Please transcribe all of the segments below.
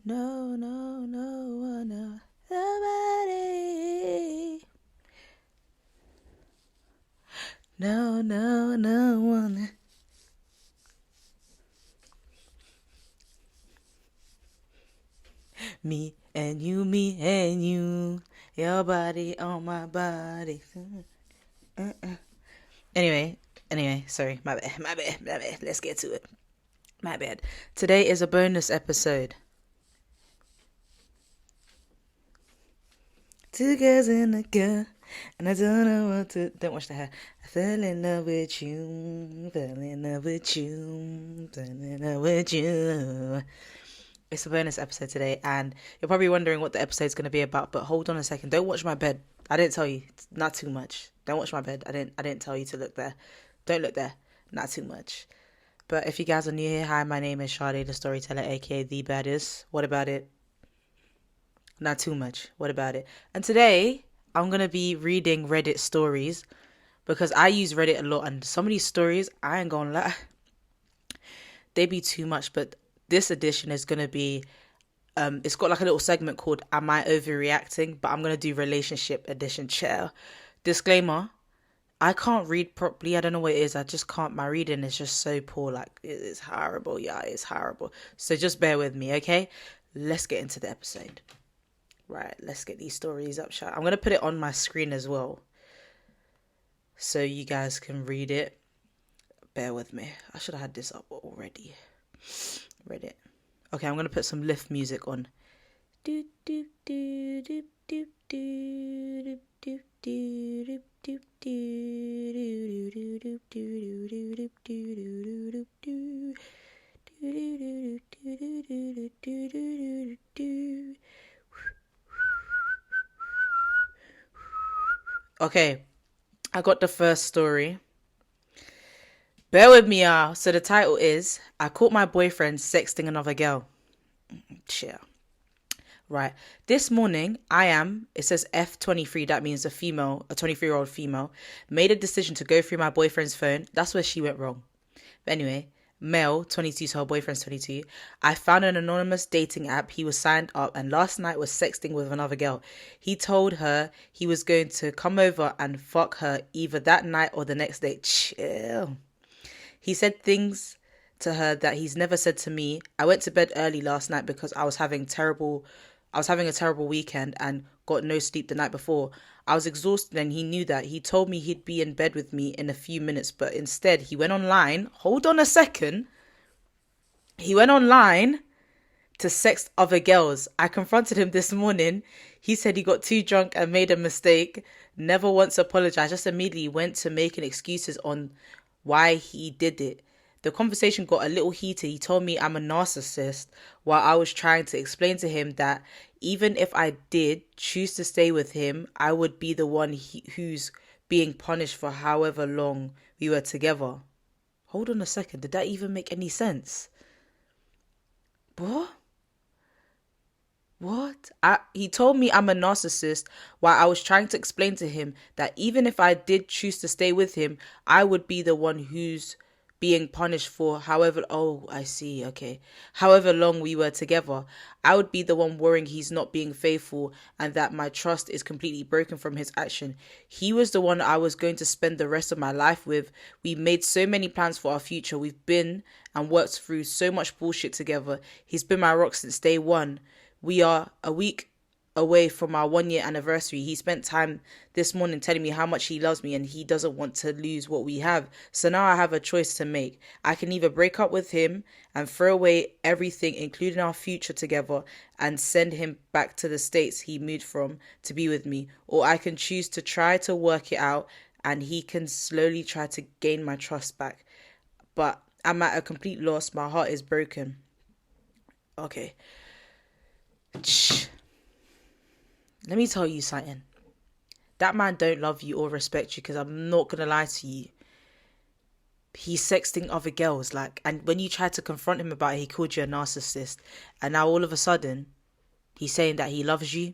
No, no, no one, no, nobody. No, no, no one. Me and you. Your body on my body. Anyway, sorry, my bad. Let's get to it. My bad. Today is a bonus episode. Two girls and a girl, and I don't know what to. Don't watch the hair. I fell in love with you. Fell in love with you. Fell in love with you. It's a bonus episode today, and you're probably wondering what the episode's going to be about. But hold on a second. Don't watch my bed. I didn't tell you. It's not too much. Don't watch my bed. I didn't tell you to look there. Don't look there. Not too much. But if you guys are new here, hi, my name is Sade, the storyteller, aka the baddest. What about it? Not too much. What about it? And today, I'm going to be reading Reddit stories because I use Reddit a lot. And some of these stories, I ain't going to lie, they be too much. But this edition is going to be, it's got like a little segment called Am I Overreacting? But I'm going to do Relationship Edition. Chair. Disclaimer, I can't read properly. I don't know what it is. I just can't. My reading is just so poor. Like, it's horrible. Yeah, it's horrible. So just bear with me, okay? Let's get into the episode. Right, let's get these stories up, shall I'm going to put it on my screen as well, so you guys can read it. Bear with me. I should have had this up already. Read it. Okay, I'm going to put some lift music on. Do, do, do, do, do, do, do, do, do, do. Okay, I got the first story. Bear with me, y'all. So the title is I caught my boyfriend sexting another girl. Chill. Right. This morning, it says F23, that means a 23-year-old female, made a decision to go through my boyfriend's phone. That's where she went wrong. But anyway, male, 22, so her boyfriend's 22. I found an anonymous dating app. He was signed up and last night was sexting with another girl. He told her he was going to come over and fuck her either that night or the next day. Chill. He said things to her that he's never said to me. I went to bed early last night because I was having a terrible weekend and got no sleep the night before. I was exhausted and he knew that. He told me he'd be in bed with me in a few minutes, but instead he went online. Hold on a second. He went online to sext other girls. I confronted him this morning. He said he got too drunk and made a mistake. Never once apologized. Just immediately went to making excuses on why he did it. The conversation got a little heated. He told me I'm a narcissist while I was trying to explain to him that even if I did choose to stay with him, I would be the one who's being punished for however long we were together. Hold on a second. Did that even make any sense? What? What? He told me I'm a narcissist while I was trying to explain to him that even if I did choose to stay with him, I would be the one who's being punished for I see, okay. However long we were together. I would be the one worrying he's not being faithful and that my trust is completely broken from his action. He was the one I was going to spend the rest of my life with. We made so many plans for our future. We've been and worked through so much bullshit together. He's been my rock since day one. We are a week away from our 1 year anniversary. He spent time this morning telling me how much he loves me and he doesn't want to lose what we have. So now I have a choice to make. I can either break up with him and throw away everything, including our future together, and send him back to the States he moved from to be with me, or I can choose to try to work it out and he can slowly try to gain my trust back. But I'm at a complete loss. My heart is broken. Okay. Let me tell you something. That man don't love you or respect you, because I'm not going to lie to you. He's sexting other girls, and when you tried to confront him about it, he called you a narcissist. And now all of a sudden, he's saying that he loves you.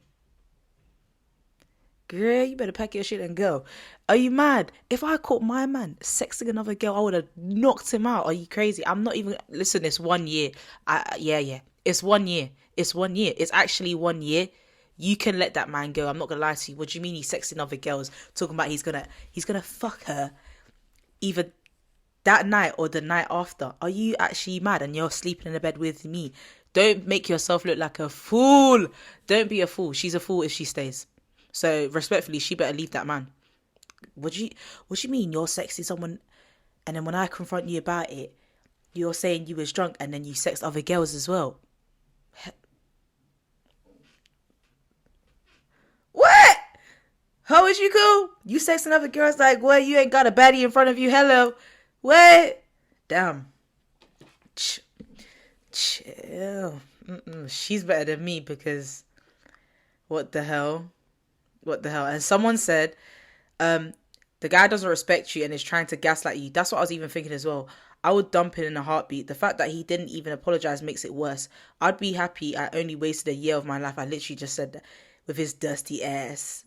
Girl, you better pack your shit and go. Are you mad? If I caught my man sexting another girl, I would have knocked him out. Are you crazy? I'm not even... Listen, it's 1 year. Yeah. It's 1 year. It's 1 year. It's actually 1 year. You can let that man go. I'm not gonna lie to you. What do you mean he's sexting other girls? Talking about he's gonna fuck her either that night or the night after. Are you actually mad? And you're sleeping in the bed with me. Don't make yourself look like a fool. Don't be a fool. She's a fool if she stays. So respectfully, she better leave that man. What do you mean you're sexting someone, and then when I confront you about it, you're saying you was drunk and then you sexed other girls as well? What? How is you cool? You sexting other girls like what? You ain't got a baddie in front of you. Hello. What? Damn. Chill. She's better than me because what the hell? What the hell? And someone said, um, the guy doesn't respect you and is trying to gaslight you. That's what I was even thinking as well. I would dump it in a heartbeat. The fact that he didn't even apologize makes it worse. I'd be happy I only wasted a year of my life. I literally just said that with his dusty ass.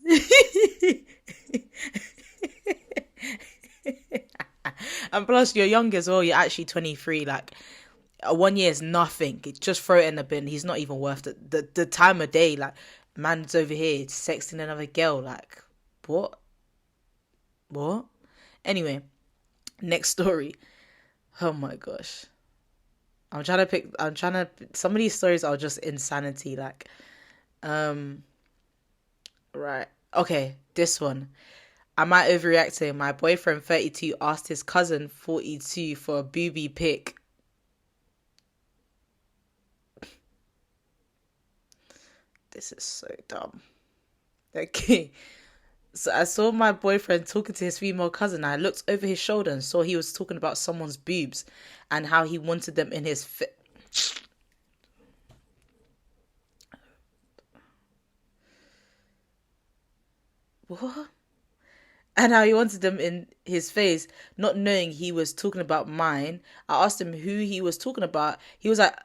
And plus, you're young as well. You're actually 23. Like, 1 year is nothing. Just throw it in the bin. He's not even worth the time of day. Like, man's over here sexting another girl. Like, what? What? Anyway, next story. Oh my gosh. Some of these stories are just insanity. Like, um, right. Okay, this one. Am I overreacting? My boyfriend 32 asked his cousin 42 for a booby pic. This is so dumb. Okay. So I saw my boyfriend talking to his female cousin. I looked over his shoulder and saw he was talking about someone's boobs and how he wanted them in his what? And how he wanted them in his face, not knowing he was talking about mine. I asked him who he was talking about. He was like,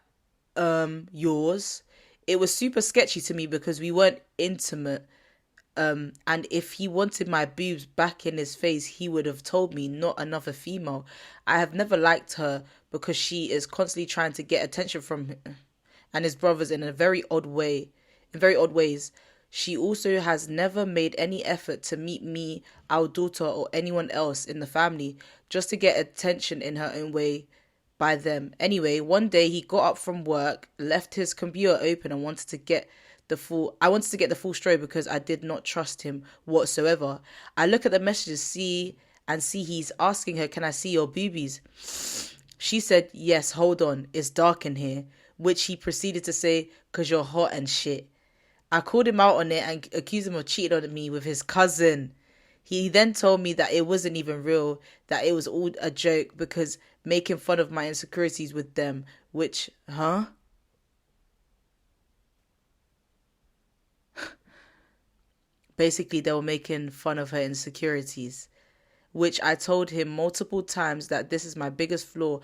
yours. It was super sketchy to me because we weren't intimate. And if he wanted my boobs back in his face, he would have told me, not another female. I have never liked her because she is constantly trying to get attention from him and his brothers in a very odd way, in very odd ways. She also has never made any effort to meet me, our daughter, or anyone else in the family, just to get attention in her own way by them. Anyway, one day he got up from work, left his computer open, and wanted to get the full story because I did not trust him whatsoever. I look at the messages, see he's asking her, "Can I see your boobies?" She said, "Yes, hold on, it's dark in here," which he proceeded to say, "'Cause you're hot and shit." I called him out on it and accused him of cheating on me with his cousin. He then told me that it wasn't even real, that it was all a joke because making fun of my insecurities with them, which, huh? Basically, they were making fun of her insecurities, which I told him multiple times that this is my biggest flaw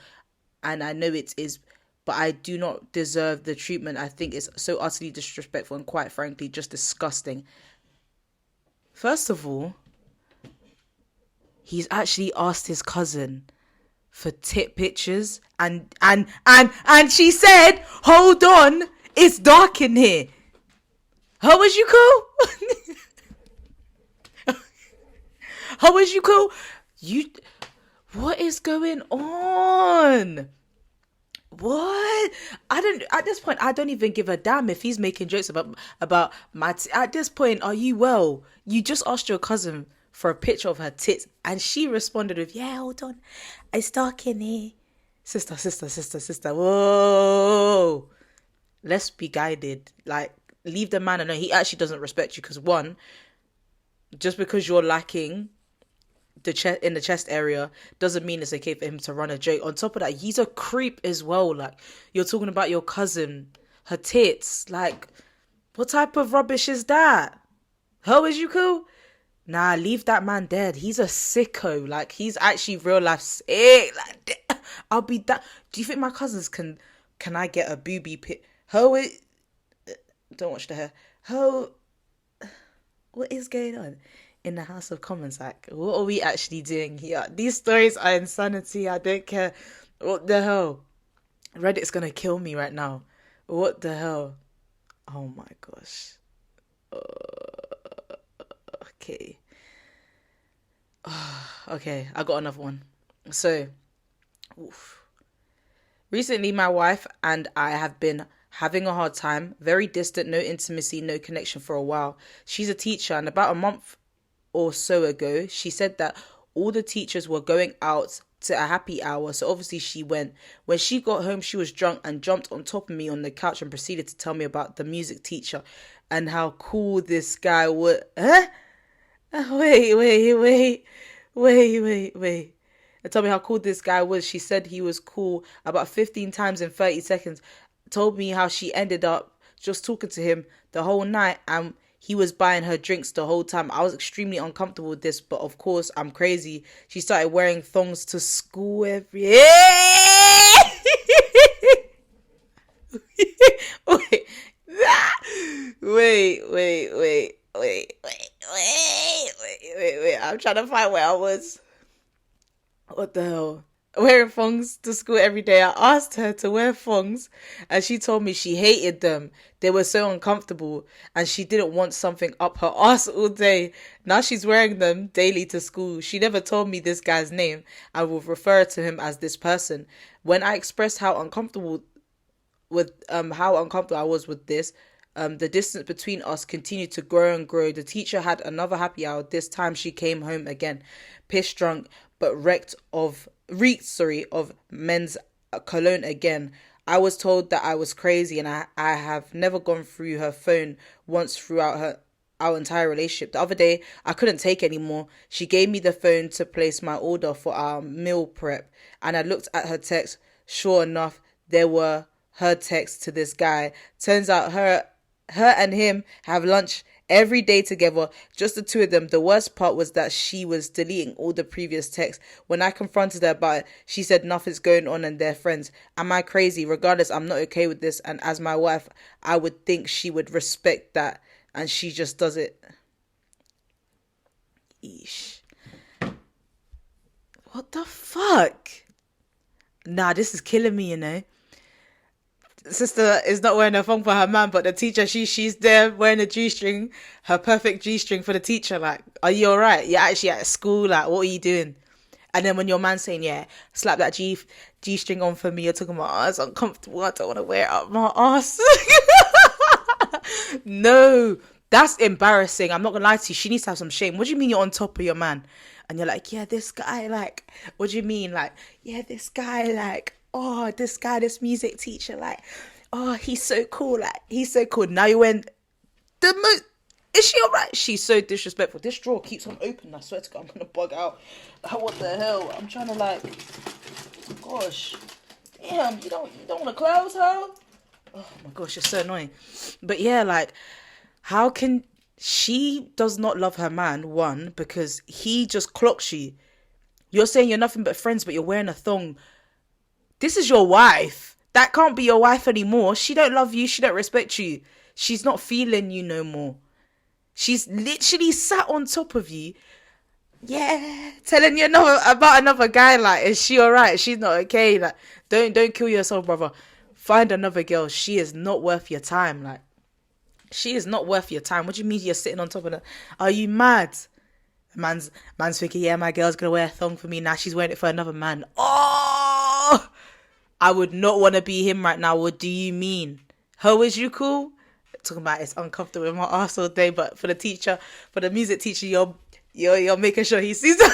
and I know it is, but I do not deserve the treatment. I think it's so utterly disrespectful and quite frankly just disgusting. First of all, he's actually asked his cousin for tit pictures and she said, "Hold on, it's dark in here." How was you cool? How was you cool? You what is going on? What? I don't. At this point, I don't even give a damn if he's making jokes about my. At this point, are you well? You just asked your cousin for a picture of her tits, and she responded with, "Yeah, hold on, it's dark in here." Sister. Whoa. Let's be guided. Like, leave the man alone. He actually doesn't respect you because one, just because you're lacking the chest in the chest area doesn't mean it's okay for him to run a joke. On top of that, he's a creep as well. Like, you're talking about your cousin, her tits. Like, what type of rubbish is that? How is you cool? Nah, leave that man dead. He's a sicko. Like, he's actually real life sick. Like, I'll be that. Do you think my cousins can I get a booby pit? How it? Don't watch the hair. How? What is going on in the House of Commons? Like, what are we actually doing here? These stories are insanity. I don't care. What the hell? Reddit's gonna kill me right now. What the hell? Oh my gosh. Okay. Okay, I got another one. So, oof. Recently, my wife and I have been having a hard time. Very distant, no intimacy, no connection for a while. She's a teacher, and about a month or so ago, she said that all the teachers were going out to a happy hour, so obviously she went. When she got home, she was drunk and jumped on top of me on the couch and proceeded to tell me about the music teacher and how cool this guy was. Huh? Wait. And tell me how cool this guy was. She said he was cool about 15 times in 30 seconds. Told me how she ended up just talking to him the whole night and he was buying her drinks the whole time. I was extremely uncomfortable with this, but of course I'm crazy. She started wearing thongs to school every wait. Wait. I'm trying to find where I was. What the hell? Wearing thongs to school every day. I asked her to wear thongs and she told me she hated them. They were so uncomfortable and she didn't want something up her ass all day. Now she's wearing them daily to school. She never told me this guy's name. I will refer to him as this person. When I expressed how uncomfortable I was with this. The distance between us continued to grow and grow. The teacher had another happy hour. This time she came home again, piss drunk, but reeked of men's cologne again. I was told that I was crazy, and I have never gone through her phone once throughout our entire relationship. The other day, I couldn't take anymore. She gave me the phone to place my order for our meal prep, and I looked at her text. Sure enough, there were her texts to this guy. Turns out her and him have lunch every day together, just the two of them. The worst part was that she was deleting all the previous texts. When I confronted her about it, she said nothing's going on and they're friends. Am I crazy? Regardless, I'm not okay with this, and as my wife, I would think she would respect that, and she just does it. Eesh. What the fuck? Nah, this is killing me, Sister is not wearing a thong for her man, but the teacher, she's there wearing a G-string, her perfect G-string for the teacher. Like, are you alright? You're actually at school, like, what are you doing? And then when your man's saying, yeah, slap that G-string on for me, you're talking about, oh, it's uncomfortable, I don't want to wear it up my ass. No, that's embarrassing. I'm not gonna lie to you. She needs to have some shame. What do you mean you're on top of your man? And you're like, yeah, this guy, like, what do you mean? Like, yeah, this guy, like, oh, this guy, this music teacher, like, oh, he's so cool. Like, he's so cool. Now you went, the most, is she alright? She's so disrespectful. This drawer keeps on open. I swear to God, I'm gonna bug out. What the hell? I'm trying to, like, gosh. Damn, you don't want to close her? Oh my gosh, you're so annoying. But yeah, like, how can she does not love her man? One, because he just clocks you. You're saying you're nothing but friends, but you're wearing a thong. This is your wife. That can't be your wife anymore. She don't love you. She don't respect you. She's not feeling you no more. She's literally sat on top of you. Yeah, telling you about another guy. Like, is she alright? She's not okay. Like, don't kill yourself, brother. Find another girl. She is not worth your time. Like, she is not worth your time. What do you mean you're sitting on top of her? Are you mad? Man's thinking, yeah, my girl's gonna wear a thong for me. Now she's wearing it for another man. Oh, I would not want to be him right now. What do you mean? How is you cool? Talking about it's uncomfortable in my ass all day, but for the music teacher, you're making sure he sees that.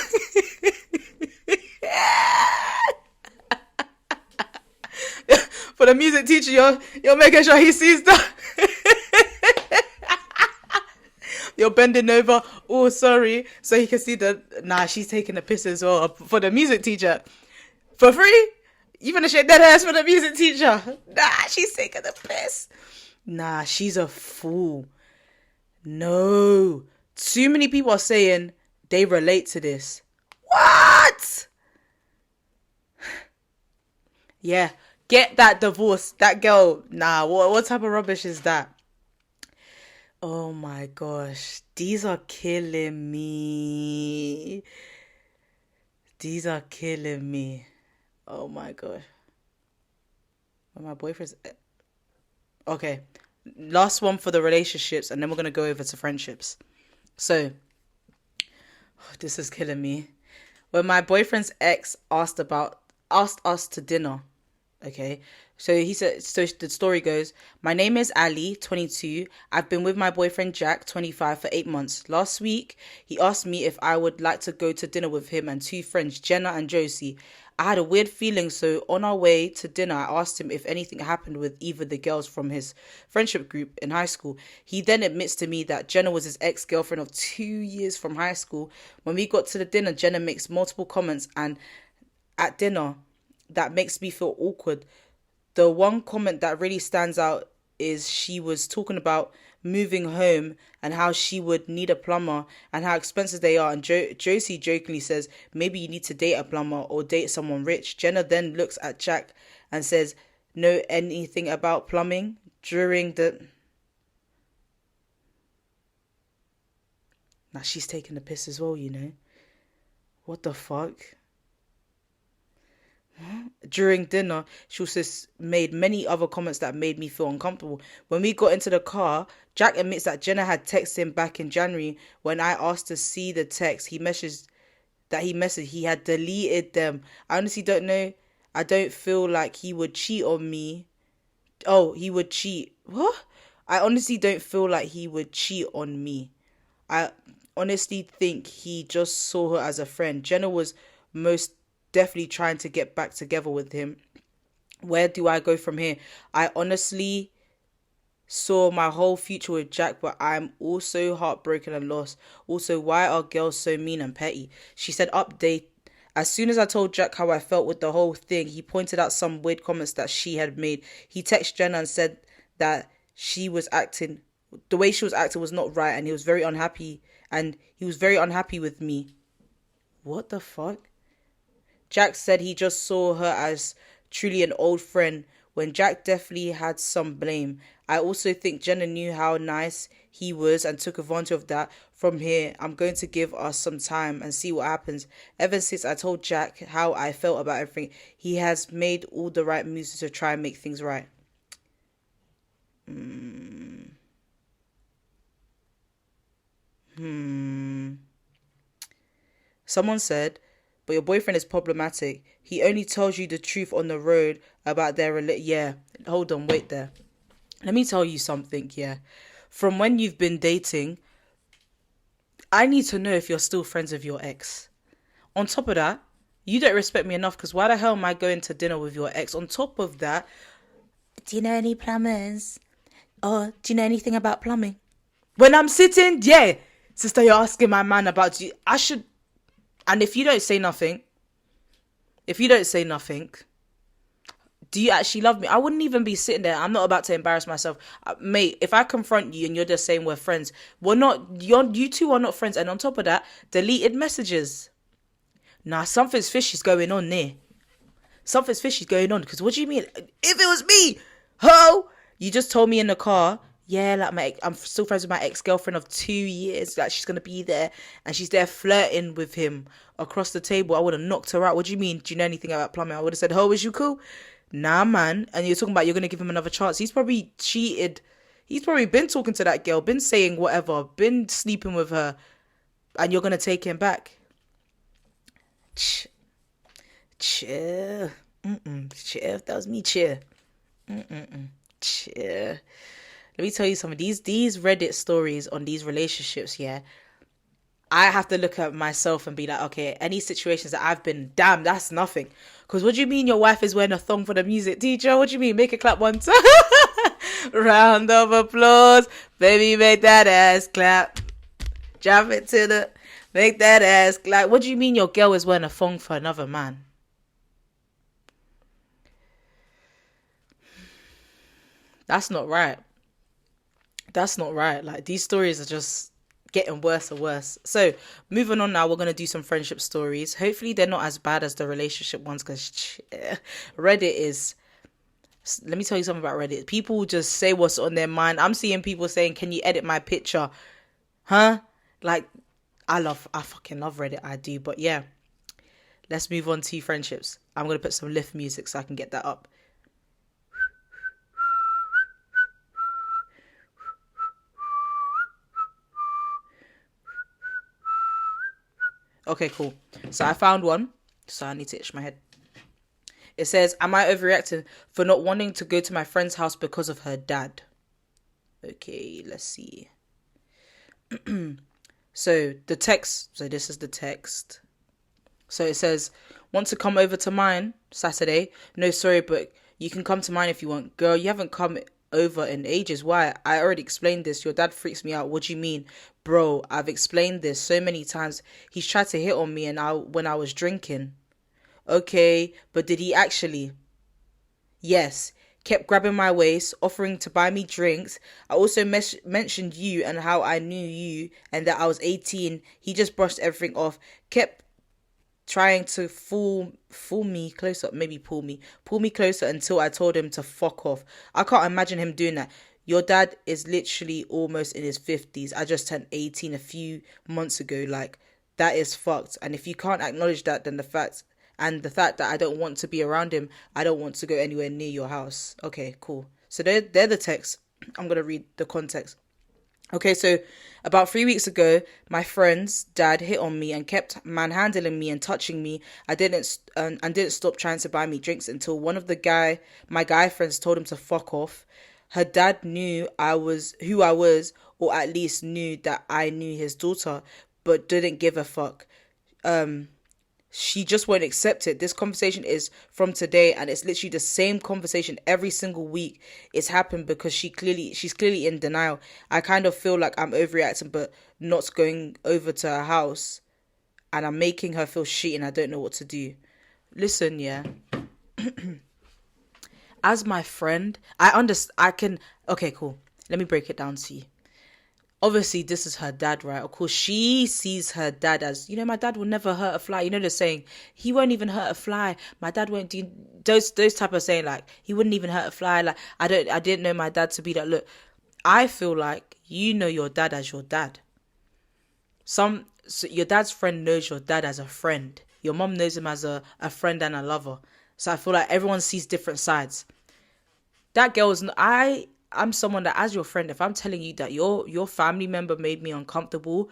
For the music teacher, you're making sure he sees that. You're bending over. Oh, sorry, so he can see the. Nah, she's taking a piss as well. For the music teacher, for free. You gonna shake that ass for the music teacher? Nah, she's taking the piss. Nah, she's a fool. No, too many people are saying they relate to this. What? Yeah, get that divorce. That girl. Nah, what type of rubbish is that? Oh my gosh, these are killing me. These are killing me. Oh my gosh. When my boyfriend's Okay. Last one for the relationships, and then we're going to go over to friendships. So, this is killing me. When my boyfriend's ex asked us to dinner, okay? So he said, so the story goes, my name is Ali, 22. I've been with my boyfriend Jack, 25, for 8 months. Last week, he asked me if I would like to go to dinner with him and two friends, Jenna and Josie. I had a weird feeling, so on our way to dinner, I asked him if anything happened with either the girls from his friendship group in high school. He then admits to me that Jenna was his ex-girlfriend of 2 years from high school. When we got to the dinner, Jenna makes multiple comments and at dinner that makes me feel awkward. The one comment that really stands out is she was talking about moving home and how she would need a plumber and how expensive they are. And Josie jokingly says, maybe you need to date a plumber or date someone rich. Jenna then looks at Jack and says, know anything about plumbing? Now she's taking the piss as well, you know. What the fuck? During dinner, she also made many other comments that made me feel uncomfortable. When we got into the car, Jack admits that Jenna had texted him back in January. When I asked to see the text, he had deleted them. I honestly don't know. I don't feel like he would cheat on me. Oh, he would cheat. What? I honestly don't feel like he would cheat on me. I honestly think he just saw her as a friend. Jenna was most definitely trying to get back together with him. Where do I go from here? I honestly saw my whole future with Jack, but I'm also heartbroken and lost. Also, why are girls so mean and petty? She said, update. As soon as I told Jack how I felt with the whole thing, he pointed out some weird comments that she had made. He texted Jenna and said that the way she was acting was not right, and he was very unhappy. And he was very unhappy with me. What the fuck? Jack said he just saw her as truly an old friend when Jack definitely had some blame. I also think Jenna knew how nice he was and took advantage of that. From here, I'm going to give us some time and see what happens. Ever since I told Jack how I felt about everything, he has made all the right moves to try and make things right. Someone said, but your boyfriend is problematic. He only tells you the truth on the road about yeah, hold on, wait there. Let me tell you something, yeah. From when you've been dating, I need to know if you're still friends with your ex. On top of that, you don't respect me enough, because why the hell am I going to dinner with your ex? On top of that, do you know any plumbers? Or do you know anything about plumbing? When I'm sitting, yeah, sister, you're asking my man about you. I should. And if you don't say nothing, do you actually love me? I wouldn't even be sitting there. I'm not about to embarrass myself. Mate, if I confront you and you're just saying we're friends, we're not, you two are not friends. And on top of that, deleted messages. Nah, something's fishy's going on there. Something's fishy's going on. Because what do you mean? If it was me, ho! You just told me in the car, yeah, like I'm still friends with my ex-girlfriend of 2 years. Like, she's going to be there. And she's there flirting with him across the table. I would have knocked her out. What do you mean? Do you know anything about plumbing? I would have said, ho, is you cool? Nah, man. And you're talking about you're going to give him another chance. He's probably cheated. He's probably been talking to that girl, been saying whatever, been sleeping with her. And you're going to take him back. Chill. Chill. If that was me, chill. Chill. Let me tell you some of these Reddit stories on these relationships, yeah. I have to look at myself and be like, okay, any situations that I've been, damn, that's nothing. Because what do you mean your wife is wearing a thong for the music teacher? What do you mean? Make it clap one time. Round of applause. Baby, make that ass clap. Drop it to the, make that ass clap. What do you mean your girl is wearing a thong for another man? That's not right. That's not right. Like, these stories are just getting worse and worse. So, moving on now, we're going to do some friendship stories. Hopefully, they're not as bad as the relationship ones, because Reddit is... Let me tell you something about Reddit. People just say what's on their mind. I'm seeing people saying, can you edit my picture? Huh? Like, I fucking love Reddit. I do. But yeah, let's move on to friendships. I'm going to put some lift music so I can get that up. Okay, cool. So I found one. So I need to itch my head. It says, am I overreacting for not wanting to go to my friend's house because of her dad? Okay, let's see. So the text, so this is the text. So it says, want to come over to mine Saturday? No, sorry, but you can come to mine if you want. Girl, you haven't come over in ages. Why? I already explained this. Your dad freaks me out. What do you mean? Bro, I've explained this so many times. He's tried to hit on me when I was drinking. Okay, but did he actually? Yes. Kept grabbing my waist, offering to buy me drinks. I also mentioned you and how I knew you and that I was 18. He just brushed everything off. Kept trying to fool me closer, maybe pull me closer until I told him to fuck off. I can't imagine him doing that. Your dad is literally almost in his 50s. I just turned 18 a few months ago. Like, that is fucked. And if you can't acknowledge that, then the fact that I don't want to be around him, I don't want to go anywhere near your house. Okay, cool. So they're the texts. I'm going to read the context. Okay, so about 3 weeks ago, my friend's dad hit on me and kept manhandling me and touching me. I didn't and didn't stop trying to buy me drinks until one of my guy friends told him to fuck off. Her dad knew who I was, or at least knew that I knew his daughter, but didn't give a fuck. She just won't accept it. This conversation is from today, and it's literally the same conversation every single week. It's happened because she's clearly in denial. I kind of feel like I'm overreacting, but not going over to her house, and I'm making her feel shit, and I don't know what to do. Listen, yeah. As my friend, I understand. I can. Okay, cool. Let me break it down to you. Obviously this is her dad, right? Of course she sees her dad as, my dad will never hurt a fly. You know the saying, he won't even hurt a fly. My dad won't do those type of saying, like he wouldn't even hurt a fly. Like I didn't know my dad to be that. Look, I feel like you know your dad as your dad. So your dad's friend knows your dad as a friend. Your mom knows him as a friend and a lover. So I feel like everyone sees different sides. That girl is I'm someone that, as your friend, if I'm telling you that your family member made me uncomfortable,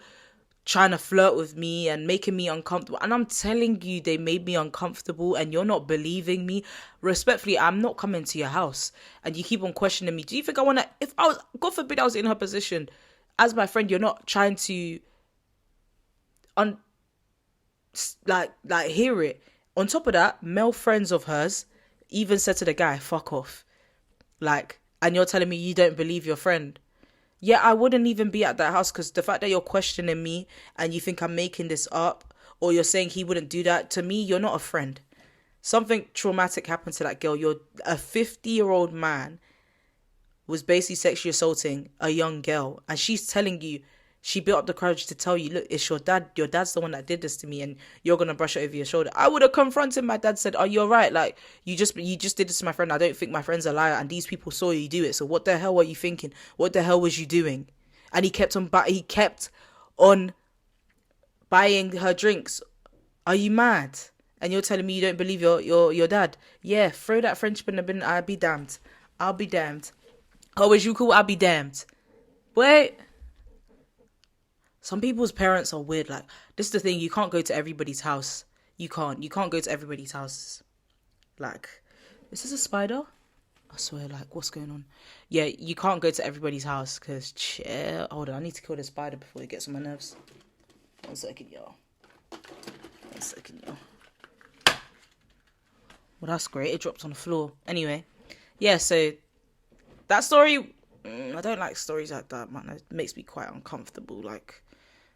trying to flirt with me and making me uncomfortable, and I'm telling you they made me uncomfortable and you're not believing me, respectfully, I'm not coming to your house. And you keep on questioning me. Do you think I want to, if I was, God forbid I was in her position, as my friend, you're not trying to hear it. On top of that, male friends of hers even said to the guy, fuck off. And you're telling me you don't believe your friend. Yeah, I wouldn't even be at that house because the fact that you're questioning me and you think I'm making this up, or you're saying he wouldn't do that, to me, you're not a friend. Something traumatic happened to that girl. You're a 50-year-old man was basically sexually assaulting a young girl, and she's telling you, she built up the courage to tell you, look, it's your dad. Your dad's the one that did this to me, and you're gonna brush it over your shoulder. I would have confronted my dad. Said, "Oh, you're right. Like you just did this to my friend. I don't think my friend's a liar, and these people saw you do it. So what the hell were you thinking? What the hell was you doing?" And he kept on buying her drinks. Are you mad? And you're telling me you don't believe your dad? Yeah, throw that friendship in the bin. I'll be damned. I'll be damned. Oh, is you cool? I'll be damned. Wait. Some people's parents are weird. Like, this is the thing. You can't go to everybody's house. You can't go to everybody's house. Like, is this a spider? I swear, like, what's going on? Yeah, you can't go to everybody's house because, hold on. I need to kill this spider before it gets on my nerves. 1 second, y'all. Well, that's great. It dropped on the floor. Anyway, yeah, so that story, I don't like stories like that, man. It makes me quite uncomfortable. Like,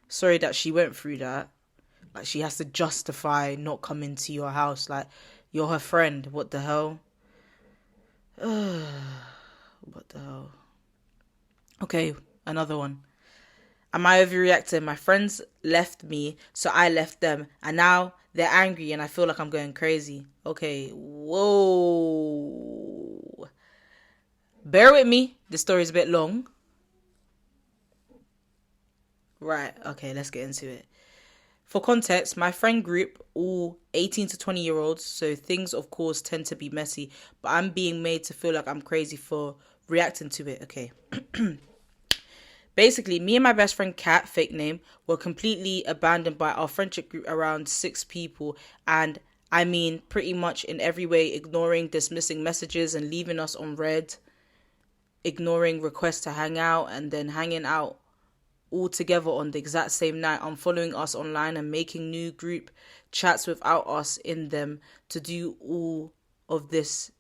sorry that she went through that. Like, she has to justify not coming to your house. Like, you're her friend. What the hell? What the hell? Okay, another one. Am I overreacting? My friends left me, so I left them. And now they're angry and I feel like I'm going crazy. Okay, whoa. Bear with me. This story is a bit long. Right, okay, let's get into it. For context, my friend group, all 18 to 20-year-olds, so things, of course, tend to be messy, but I'm being made to feel like I'm crazy for reacting to it, okay. Basically, me and my best friend Kat, fake name, were completely abandoned by our friendship group, around 6 people, and I mean pretty much in every way, ignoring, dismissing messages and leaving us on red, ignoring requests to hang out, and then hanging out all together on the exact same night, unfollowing us online and making new group chats without us in them to do all of this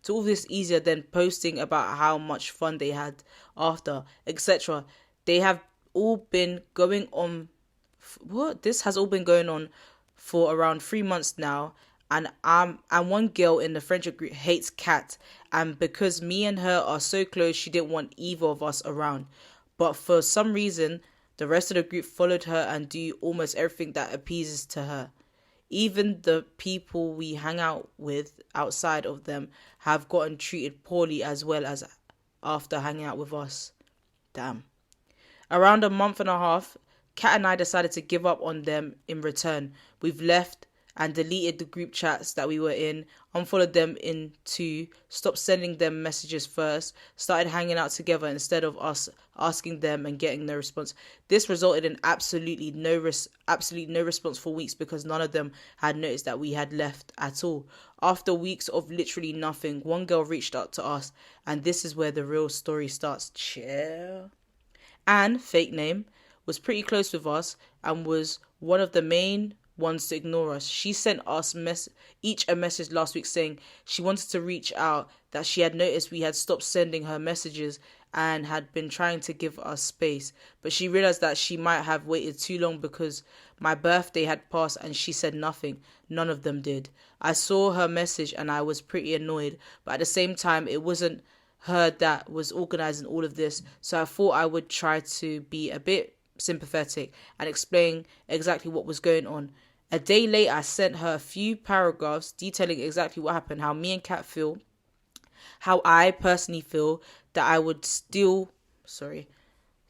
to all this easier than posting about how much fun they had after, etc. They have all been going on what this has all been going on for around 3 months now, and one girl in the friendship group hates Kat, and because me and her are so close, she didn't want either of us around. But for some reason, the rest of the group followed her and do almost everything that appeases to her. Even the people we hang out with outside of them have gotten treated poorly as well as after hanging out with us. Damn. Around a month and a half, Kat and I decided to give up on them in return. We've left and deleted the group chats that we were in, unfollowed them in two, stopped sending them messages first, started hanging out together instead of us asking them and getting no response. This resulted in absolutely no response for weeks because none of them had noticed that we had left at all. After weeks of literally nothing, one girl reached out to us, and this is where the real story starts. Chill. Anne, fake name, was pretty close with us and was one of the main ones to ignore us. She sent us each a message last week saying she wanted to reach out, that she had noticed we had stopped sending her messages and had been trying to give us space, but she realized that she might have waited too long because my birthday had passed and she said nothing. None of them did. I saw her message and I was pretty annoyed, but at the same time it wasn't her that was organizing all of this, so I thought I would try to be a bit sympathetic and explain exactly what was going on. A day later, I sent her a few paragraphs detailing exactly what happened, how me and Kat feel, how I personally feel, that I would still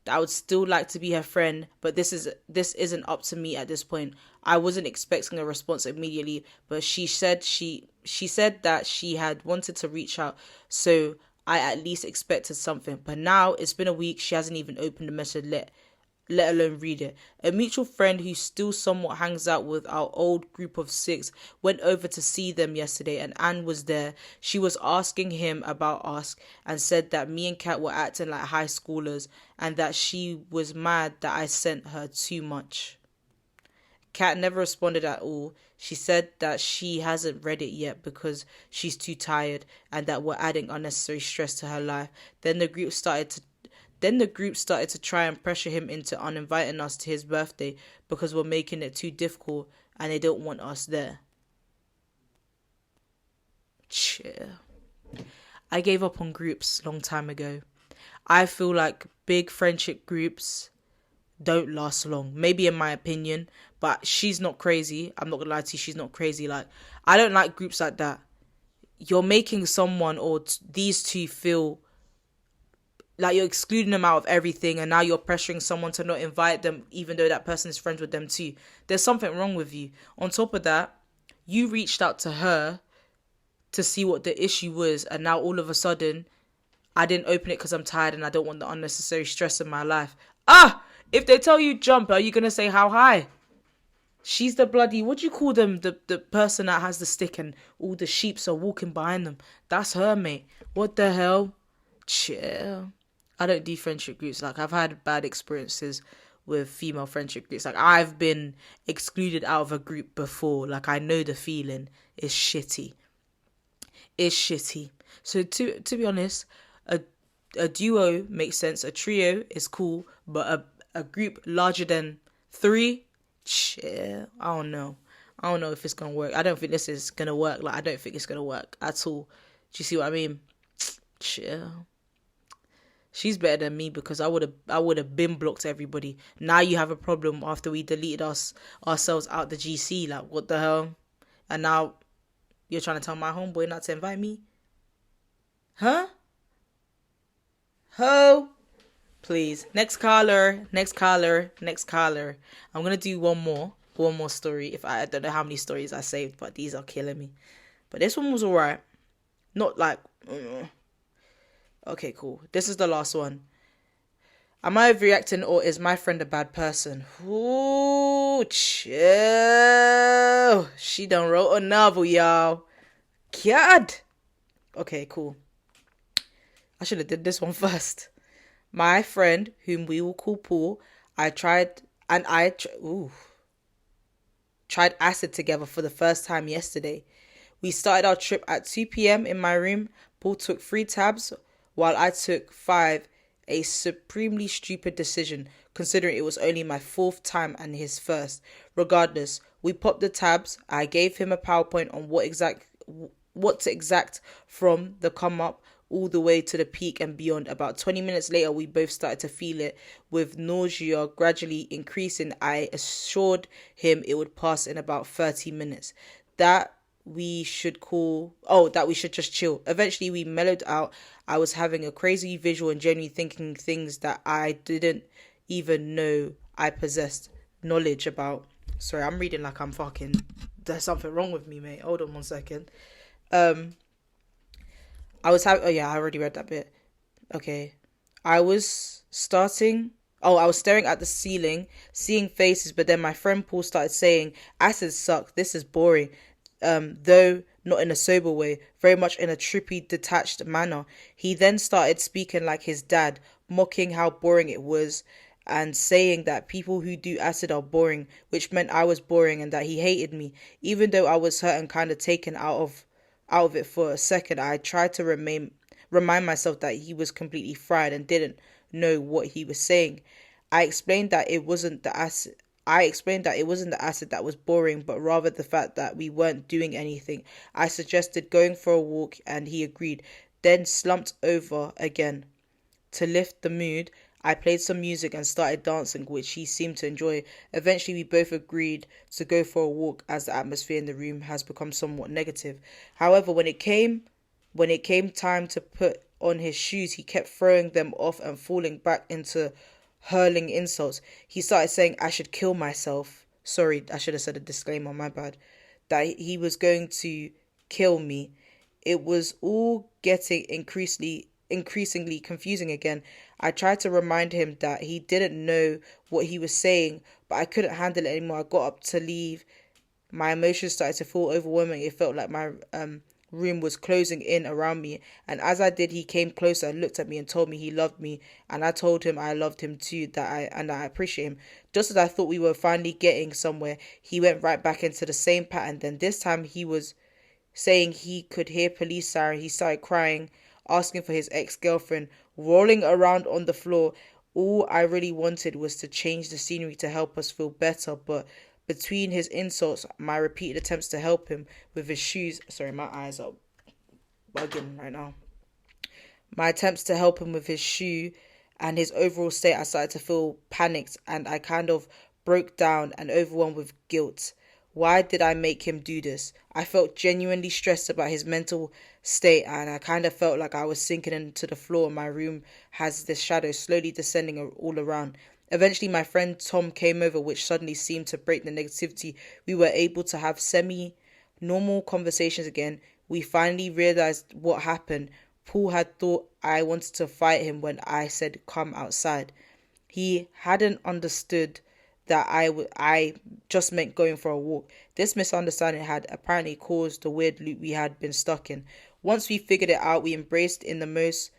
like to be her friend, but this isn't up to me at this point. I wasn't expecting a response immediately, but she said that she had wanted to reach out, so I at least expected something. But now it's been a week, she hasn't even opened the message, let alone read it. A mutual friend who still somewhat hangs out with our old group of 6 went over to see them yesterday, and Anne was there. She was asking him about us and said that me and Kat were acting like high schoolers and that she was mad that I sent her too much. Kat never responded at all. She said that she hasn't read it yet because she's too tired and that we're adding unnecessary stress to her life. Then the group started to try and pressure him into uninviting us to his birthday because we're making it too difficult and they don't want us there. Chill. I gave up on groups long time ago. I feel like big friendship groups don't last long. Maybe in my opinion, but she's not crazy. I'm not gonna lie to you, she's not crazy. Like, I don't like groups like that. You're making someone or these two feel like you're excluding them out of everything, and now you're pressuring someone to not invite them even though that person is friends with them too. There's something wrong with you. On top of that, you reached out to her to see what the issue was, and now all of a sudden I didn't open it because I'm tired and I don't want the unnecessary stress in my life. If they tell you jump, are you gonna say how high? She's the bloody, what do you call them, the person that has the stick and all the sheeps are walking behind them. That's her, mate. What the hell? Chill. I don't do friendship groups. Like, I've had bad experiences with female friendship groups. Like, I've been excluded out of a group before. Like, I know the feeling. It's shitty. So to be honest, a duo makes sense. A trio is cool, but a group larger than 3, shit, I don't know if it's gonna work. I don't think this is gonna work. Like, I don't think it's gonna work at all. Do you see what I mean? Chill. She's better than me because I would have been blocked everybody. Now you have a problem after we deleted ourselves out the GC. Like, what the hell? And now you're trying to tell my homeboy not to invite me? Huh? Ho? Please. Next caller. I'm gonna do one more story. I don't know how many stories I saved, but these are killing me. But this one was alright. Not like okay, cool. This is the last one. Am I overreacting or is my friend a bad person? Ooh, chill. She done wrote a novel, y'all. God. Okay, cool. I should have did this one first. My friend, whom we will call Paul, I tried and I ooh, tried acid together for the first time yesterday. We started our trip at 2 p.m. in my room. Paul took 3 tabs while I took 5. A supremely stupid decision considering it was only my fourth time and his first. Regardless, we popped the tabs. I gave him a PowerPoint on what to exact from the come up all the way to the peak and beyond. About 20 minutes later, we both started to feel it, with nausea gradually increasing. I assured him it would pass in about 30 minutes. That we should just chill. Eventually we mellowed out. I was having a crazy visual and genuinely thinking things that I didn't even know I possessed knowledge about. Sorry, I'm reading like I'm fucking, there's something wrong with me, mate. Hold on one second. I was having, oh yeah, I already read that bit. Okay. I was starting, I was staring at the ceiling, seeing faces, but then my friend Paul started saying, acids suck, this is boring. Though not in a sober way, very much in a trippy, detached manner. He then started speaking like his dad, mocking how boring it was and saying that people who do acid are boring, which meant I was boring and that he hated me. Even though I was hurt and kind of taken out of it for a second, I tried to remind myself that he was completely fried and didn't know what he was saying. I explained that it wasn't the acid. I explained that it wasn't the acid that was boring, but rather the fact that we weren't doing anything. I suggested going for a walk and he agreed, then slumped over again. To lift the mood, I played some music and started dancing, which he seemed to enjoy. Eventually, we both agreed to go for a walk as the atmosphere in the room has become somewhat negative. However, when it came time to put on his shoes, he kept throwing them off and falling back into hurling insults. He started saying I should kill myself. Sorry, I should have said a disclaimer, my bad. That he was going to kill me. It was all getting increasingly confusing again. I tried to remind him that he didn't know what he was saying, but I couldn't handle it anymore. I got up to leave. My emotions started to feel overwhelming. It felt like my room was closing in around me. And as I did, he came closer and looked at me and told me he loved me. And I told him I loved him too, that I appreciate him. Just as I thought we were finally getting somewhere, he went right back into the same pattern. Then this time he was saying he could hear police siren. He started crying, asking for his ex-girlfriend, rolling around on the floor. All I really wanted was to change the scenery to help us feel better, but between his insults, my repeated attempts to help him with his shoes, sorry, my eyes are bugging right now. My attempts to help him with his shoe and his overall state, I started to feel panicked and I kind of broke down and overwhelmed with guilt. Why did I make him do this? I felt genuinely stressed about his mental state and I kind of felt like I was sinking into the floor. My room has this shadow slowly descending all around. Eventually, my friend Tom came over, which suddenly seemed to break the negativity. We were able to have semi-normal conversations again. We finally realized what happened. Paul had thought I wanted to fight him when I said come outside. He hadn't understood that I just meant going for a walk. This misunderstanding had apparently caused the weird loop we had been stuck in. Once we figured it out, we embraced in the most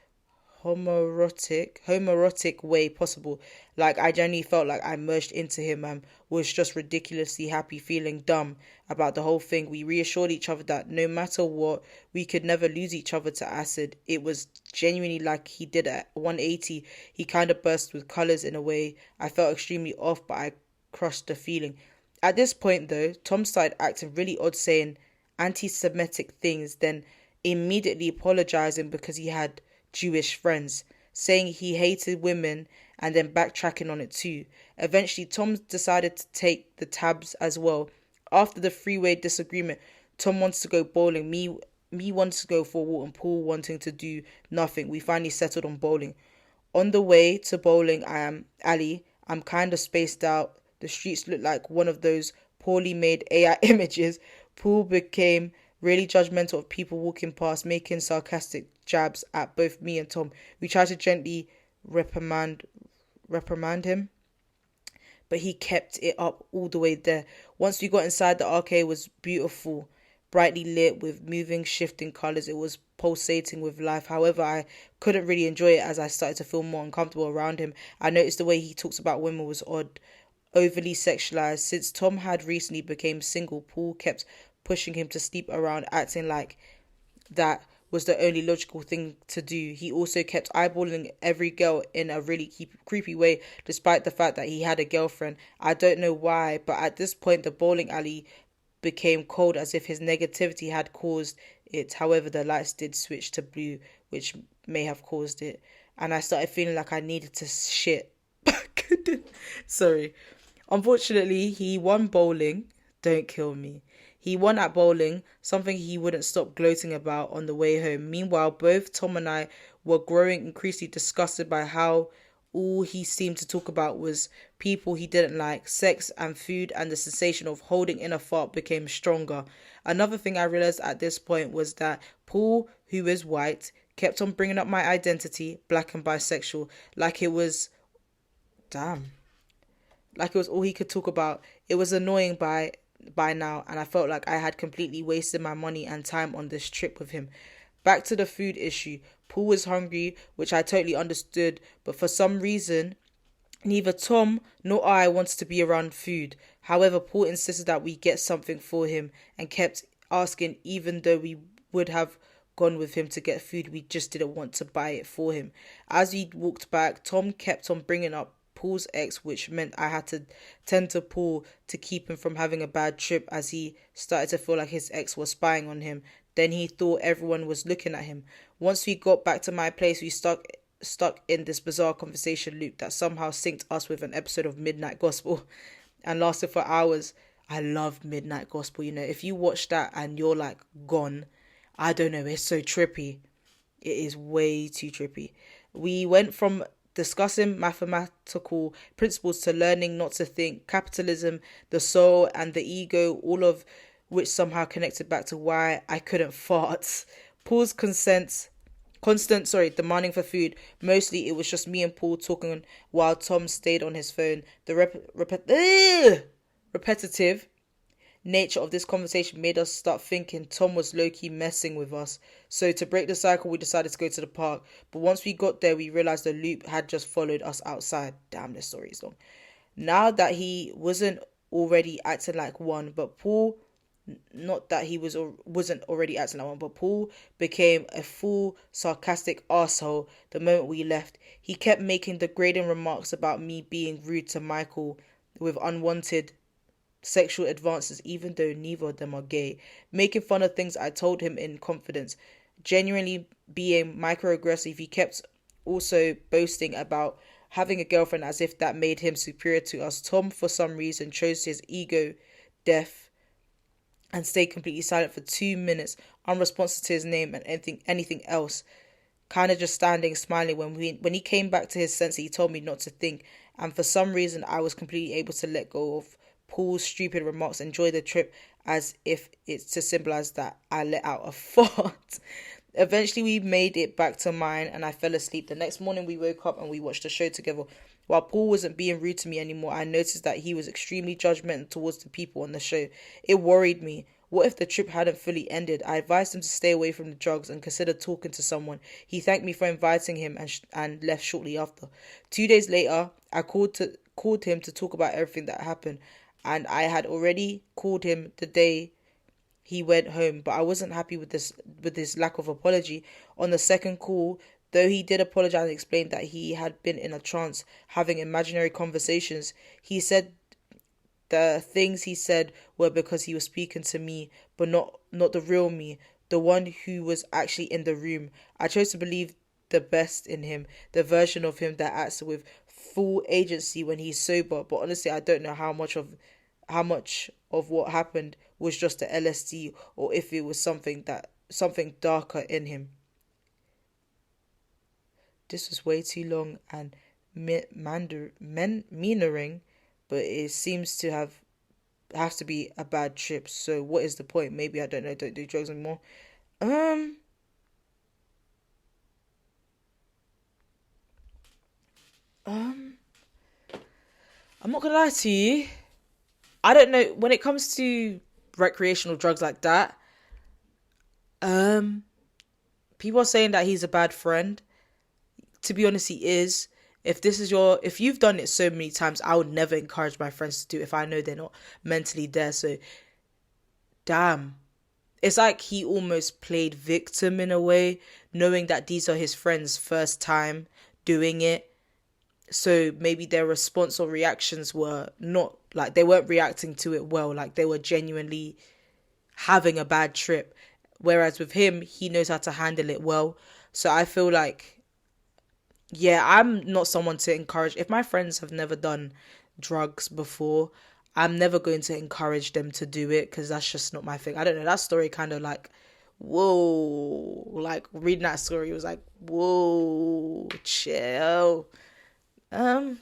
homoerotic way possible. Like I genuinely felt like I merged into him and was just ridiculously happy, feeling dumb about the whole thing. We reassured each other that no matter what, we could never lose each other to acid. It was genuinely like he did a 180. He kind of burst with colours in a way. I felt extremely off, but I crushed the feeling. At this point though, Tom started acting really odd, saying anti-Semitic things, then immediately apologising because he had Jewish friends, saying he hated women and then backtracking on it too. Eventually, Tom decided to take the tabs as well. After the three-way disagreement, Tom wants to go bowling, me wanted to go for a walk and Paul wanting to do nothing. We finally settled on bowling. On the way to bowling, I'm kind of spaced out. The streets look like one of those poorly made AI images. Paul became really judgmental of people walking past, making sarcastic jabs at both me and Tom. We tried to gently reprimand reprimand him, but he kept it up all the way there. Once we got inside, the arcade was beautiful, brightly lit with moving, shifting colours. It was pulsating with life. However, I couldn't really enjoy it as I started to feel more uncomfortable around him. I noticed the way he talks about women was odd, overly sexualized. Since Tom had recently became single, Paul kept pushing him to sleep around, acting like that was the only logical thing to do. He also kept eyeballing every girl in a really creepy way, despite the fact that he had a girlfriend. I don't know why, but at this point, the bowling alley became cold as if his negativity had caused it. However, the lights did switch to blue, which may have caused it. And I started feeling like I needed to shit. Sorry. Unfortunately, he won bowling. Don't kill me. He won at bowling, something he wouldn't stop gloating about on the way home. Meanwhile, both Tom and I were growing increasingly disgusted by how all he seemed to talk about was people he didn't like, sex and food, and the sensation of holding in a fart became stronger. Another thing I realized at this point was that Paul, who is white, kept on bringing up my identity, black and bisexual, like it was, damn, like it was all he could talk about. It was annoying by now, and I felt like I had completely wasted my money and time on this trip with him. Back to the food issue. Paul was hungry, which I totally understood, but for some reason, neither Tom nor I wanted to be around food. However, Paul insisted that we get something for him and kept asking, even though we would have gone with him to get food, we just didn't want to buy it for him. As we walked back, Tom kept on bringing up Paul's ex, which meant I had to tend to Paul to keep him from having a bad trip, as he started to feel like his ex was spying on him. Then he thought everyone was looking at him. Once we got back to my place, we stuck in this bizarre conversation loop that somehow synced us with an episode of Midnight Gospel and lasted for hours. I love Midnight Gospel. You know, if you watch that and you're like gone, I don't know, it's so trippy. It is way too trippy. We went from discussing mathematical principles to learning not to think, capitalism, the soul, and the ego, all of which somehow connected back to why I couldn't fart. Paul's demanding for food. Mostly it was just me and Paul talking while Tom stayed on his phone. The repetitive nature of this conversation made us start thinking Tom was low-key messing with us. So to break the cycle, we decided to go to the park. But once we got there, we realized the loop had just followed us outside. Damn, this story is long. Now that he wasn't already acting like one, but Paul, not that he wasn't already acting like one, but Paul became a full sarcastic asshole the moment we left. He kept making degrading remarks about me being rude to Michael with unwanted sexual advances, even though neither of them are gay, making fun of things I told him in confidence, genuinely being microaggressive. He kept also boasting about having a girlfriend as if that made him superior to us. Tom, for some reason, chose his ego deaf and stayed completely silent for 2 minutes, unresponsive to his name and anything else, kind of just standing, smiling. When he came back to his senses, he told me not to think, and for some reason, I was completely able to let go of Paul's stupid remarks, enjoy the trip as if it's to symbolize that I let out a fart. Eventually, we made it back to mine and I fell asleep. The next morning, we woke up and we watched the show together. While Paul wasn't being rude to me anymore, I noticed that he was extremely judgmental towards the people on the show. It worried me. What if the trip hadn't fully ended? I advised him to stay away from the drugs and consider talking to someone. He thanked me for inviting him and left shortly after. 2 days later, I called him to talk about everything that happened, and I had already called him the day he went home, but I wasn't happy with this lack of apology. On the second call, though he did apologize and explain that he had been in a trance having imaginary conversations, he said the things he said were because he was speaking to me, but not the real me, the one who was actually in the room. I chose to believe the best in him, the version of him that acts with full agency when he's sober, but honestly I don't know how much of what happened was just the LSD or if it was something darker in him. This was way too long and meandering, but it seems to have to be a bad trip. So what is the point? Maybe, I don't know, don't do drugs anymore. Um um I'm not gonna lie to you. I don't know when it comes to recreational drugs like that. Um, People are saying that he's a bad friend. To be honest, he is. If you've done it so many times, I would never encourage my friends to do it if I know they're not mentally there. So, damn. It's like he almost played victim in a way, knowing that these are his friends' first time doing it. So maybe their response or reactions were not like they weren't reacting to it well, like they were genuinely having a bad trip. Whereas with him, he knows how to handle it well. So I feel like, yeah, I'm not someone to encourage. If my friends have never done drugs before, I'm never going to encourage them to do it because that's just not my thing. I don't know. That story kind of like, whoa, like reading that story was like, whoa, chill. Um,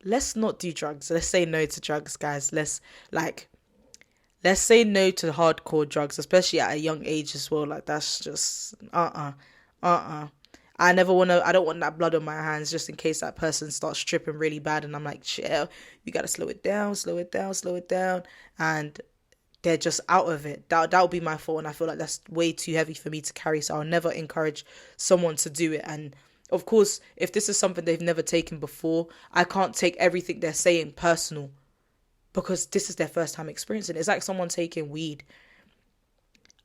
let's not do drugs. Let's say no to drugs, guys. Like let's say no to hardcore drugs, especially at a young age as well. Like that's just I don't want that blood on my hands just in case that person starts tripping really bad and I'm like, chill, you gotta slow it down, slow it down, slow it down. And they're just out of it. That would be my fault, and I feel like that's way too heavy for me to carry. So I'll never encourage someone to do it. And of course, if this is something they've never taken before, I can't take everything they're saying personal because this is their first time experiencing it. It's like someone taking weed.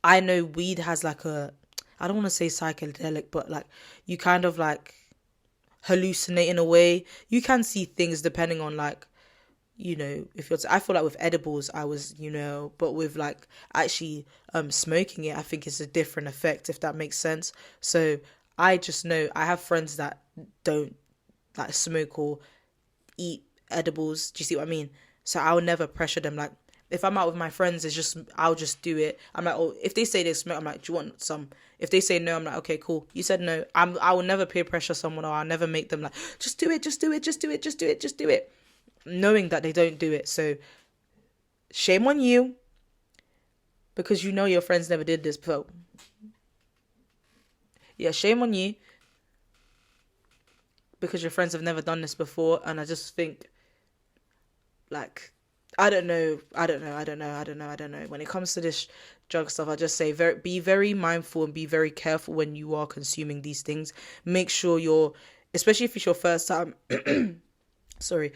I know weed has like I don't want to say psychedelic, but like you kind of like hallucinate in a way. You can see things depending on like, if you're, I feel like with edibles, I was, but with like actually smoking it, I think it's a different effect, if that makes sense. So I just know I have friends that don't like smoke or eat edibles. Do you see what I mean? So I will never pressure them. Like if I'm out with my friends, I'll just do it. I'm like, oh, if they say they smoke, I'm like, do you want some? If they say no, I'm like, okay, cool. You said no. I will never peer pressure someone, or I'll never make them like, just do it, just do it, just do it, just do it, just do it, knowing that they don't do it. So shame on you because you know your friends never did this before. Yeah, shame on you because your friends have never done this before, and I just think like I don't know. When it comes to this drug stuff, I just say be very mindful and be very careful when you are consuming these things. Make sure especially if it's your first time. Sorry,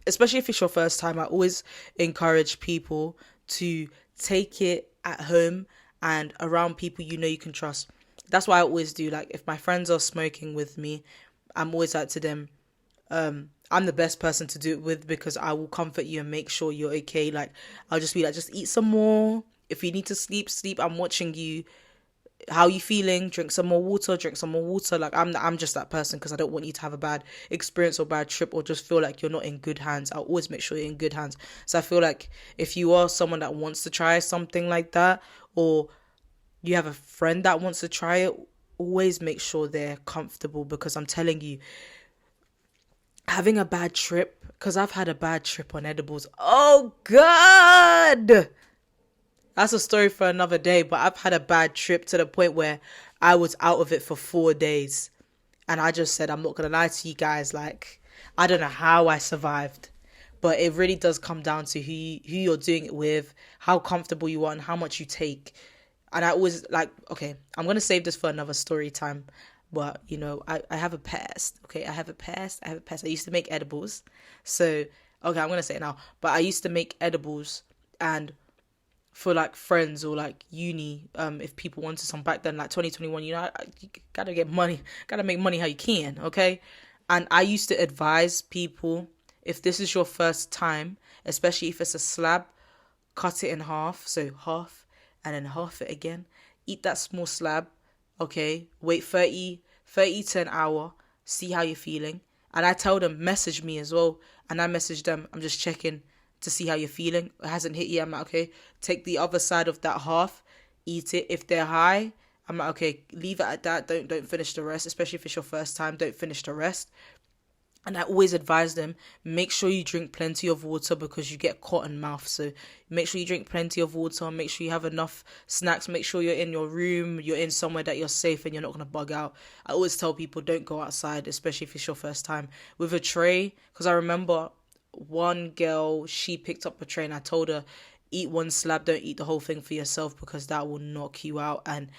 especially if it's your first time. I always encourage people to take it at home and around people you can trust. That's why I always do. Like if my friends are smoking with me, I'm always like to them, I'm the best person to do it with because I will comfort you and make sure you're okay. Like I'll just be like, just eat some more. If you need to sleep, sleep. I'm watching you. How you feeling? Drink some more water. Drink some more water. Like I'm just that person because I don't want you to have a bad experience or bad trip or just feel like you're not in good hands. I'll always make sure you're in good hands. So I feel like if you are someone that wants to try something like that, or you have a friend that wants to try it, always make sure they're comfortable because I'm telling you, having a bad trip, because I've had a bad trip on edibles. Oh, God! That's a story for another day, but I've had a bad trip to the point where I was out of it for 4 days. And I just said, I'm not going to lie to you guys, like, I don't know how I survived. But it really does come down to who you're doing it with, how comfortable you are, and how much you take. And I always, like, okay, I'm going to save this for another story time. But, I have a past, okay? I have a past. I used to make edibles. So, okay, I'm going to say it now. But I used to make edibles and for, like, friends or, like, uni, if people wanted some back then, like, 2021, you gotta get money. Gotta make money how you can, okay? And I used to advise people, if this is your first time, especially if it's a slab, cut it in half. So, half and then half it again. Eat that small slab. Okay, wait 30 to an hour, see how you're feeling. And I tell them, message me as well. And I message them, I'm just checking to see how you're feeling. It hasn't hit yet. I'm like, okay, take the other side of that half, eat it. If they're high, I'm like, okay, leave it at that. Don't finish the rest, especially if it's your first time. Don't finish the rest. And I always advise them, make sure you drink plenty of water because you get cotton mouth. So make sure you drink plenty of water. Make sure you have enough snacks. Make sure you're in your room. You're in somewhere that you're safe and you're not going to bug out. I always tell people don't go outside, especially if it's your first time, with a tray. Because I remember one girl, she picked up a tray and I told her, eat one slab, don't eat the whole thing for yourself because that will knock you out. And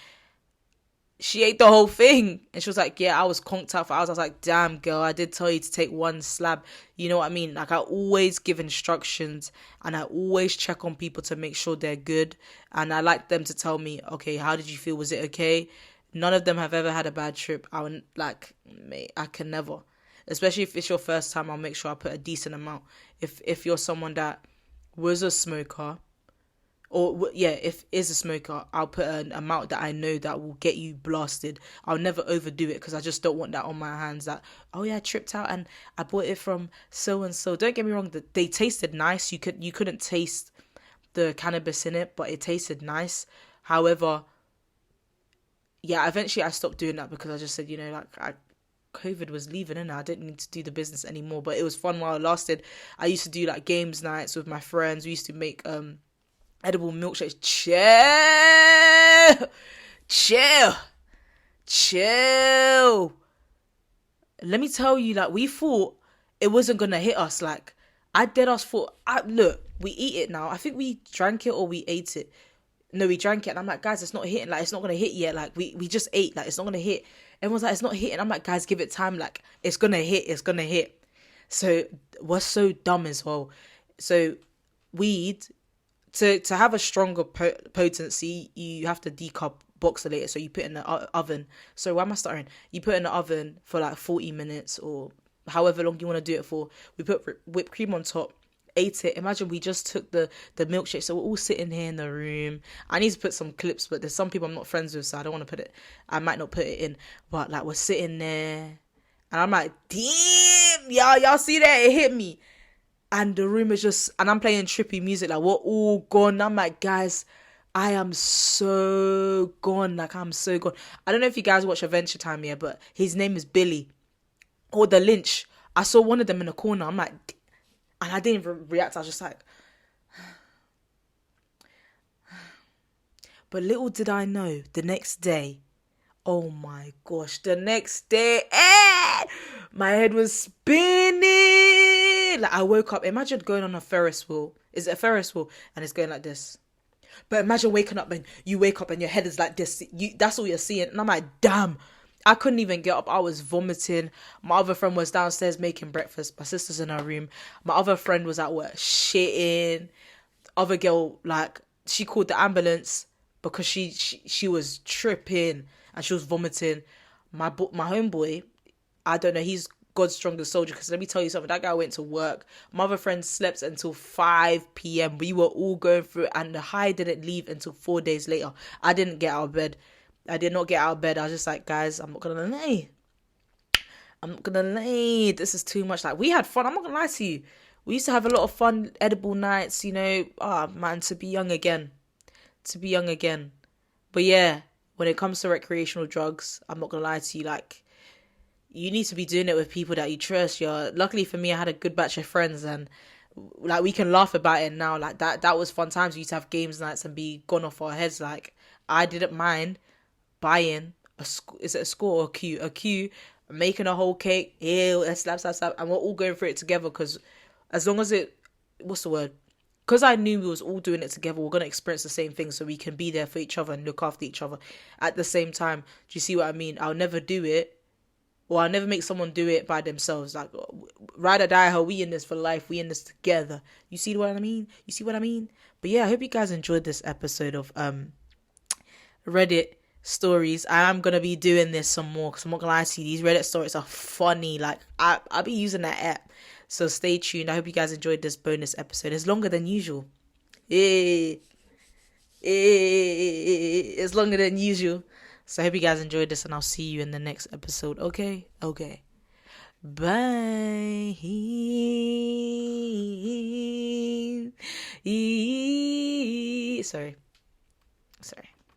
she ate the whole thing. And she was like, yeah, I was conked out for hours. I was like, damn, girl, I did tell you to take one slab. You know what I mean? Like, I always give instructions and I always check on people to make sure they're good. And I like them to tell me, okay, how did you feel? Was it okay? None of them have ever had a bad trip. I would, like, mate, I can never. Especially if it's your first time, I'll make sure I put a decent amount. If you're someone that was a smoker, or yeah, if is a smoker, I'll put an amount that I know that will get you blasted. I'll never overdo it because I just don't want that on my hands. That, oh yeah, I tripped out and I bought it from so and so. Don't get me wrong, they tasted nice. You couldn't taste the cannabis in it, but it tasted nice. However, yeah, eventually I stopped doing that because I just said, COVID was leaving and I didn't need to do the business anymore. But it was fun while it lasted. I used to do like games nights with my friends. We used to make edible milkshakes. Chill. Let me tell you, like, we thought it wasn't gonna hit us. Like, I did us thought, look, we eat it now. I think we drank it or we ate it. No, we drank it. And I'm like, guys, it's not hitting. Like, it's not gonna hit yet. Like, we just ate. Like, it's not gonna hit. Everyone's like, it's not hitting. I'm like, guys, give it time. Like, it's gonna hit. It's gonna hit. So we're so dumb as well. So weed, to have a stronger potency, you have to decarboxylate it. So you put it in the oven. So why am I stuttering? You put it in the oven for like 40 minutes or however long you want to do it for. We put whipped cream on top. Ate it. Imagine we just took the milkshake. So we're all sitting here in the room. I need to put some clips, but there's some people I'm not friends with, so I don't want to put it. I might not put it in. But like, we're sitting there, and I'm like, damn, y'all see that? It hit me. And the room is just, and I'm playing trippy music, like, we're all gone. I'm like, guys, I am so gone. Like, I'm so gone. I don't know if you guys watch Adventure Time yet, but his name is Billy. Or the Lynch. I saw one of them in the corner. I'm like, and I didn't even react. I was just like, but little did I know, the next day, oh my gosh, the next day, my head was spinning. Like, I woke up, imagine going on a Ferris wheel. Is it a Ferris wheel? And it's going like this. But imagine waking up and you wake up and your head is like this. That's all you're seeing. And I'm like, damn. I couldn't even get up. I was vomiting. My other friend was downstairs making breakfast. My sister's in her room. My other friend was at work shitting. Other girl, like, she called the ambulance because she was tripping and she was vomiting. My homeboy, I don't know, he's God's strongest soldier, because let me tell you something, that guy went to work. My other friend slept until 5 p.m. We were all going through it, and the high didn't leave until 4 days later. I didn't get out of bed. I did not get out of bed. I was just like, guys, I'm not gonna lie. This is too much. Like, we had fun. I'm not gonna lie to you. We used to have a lot of fun, edible nights, man, to be young again. But yeah, when it comes to recreational drugs, I'm not gonna lie to you, like, you need to be doing it with people that you trust. Luckily for me, I had a good batch of friends, and like, we can laugh about it now. Like, that was fun times. We used to have games nights and be gone off our heads. Like, I didn't mind buying is it a score or a queue, making a whole cake, slap, and we're all going through it together, because as long as because I knew we was all doing it together, we're going to experience the same thing, so we can be there for each other and look after each other at the same time. Do you see what I mean? I'll never do it, or I'll never make someone do it by themselves. Like, ride or die, how we in this for life, we in this together. You see what I mean? But yeah, I hope you guys enjoyed this episode of Reddit stories. I'm gonna be doing this some more, because I'm not gonna lie to you, these Reddit stories are funny. Like, I'll be using that app, so stay tuned. I hope you guys enjoyed this bonus episode. It's longer than usual. It's longer than usual. So I hope you guys enjoyed this, and I'll see you in the next episode. Okay. Bye. Sorry.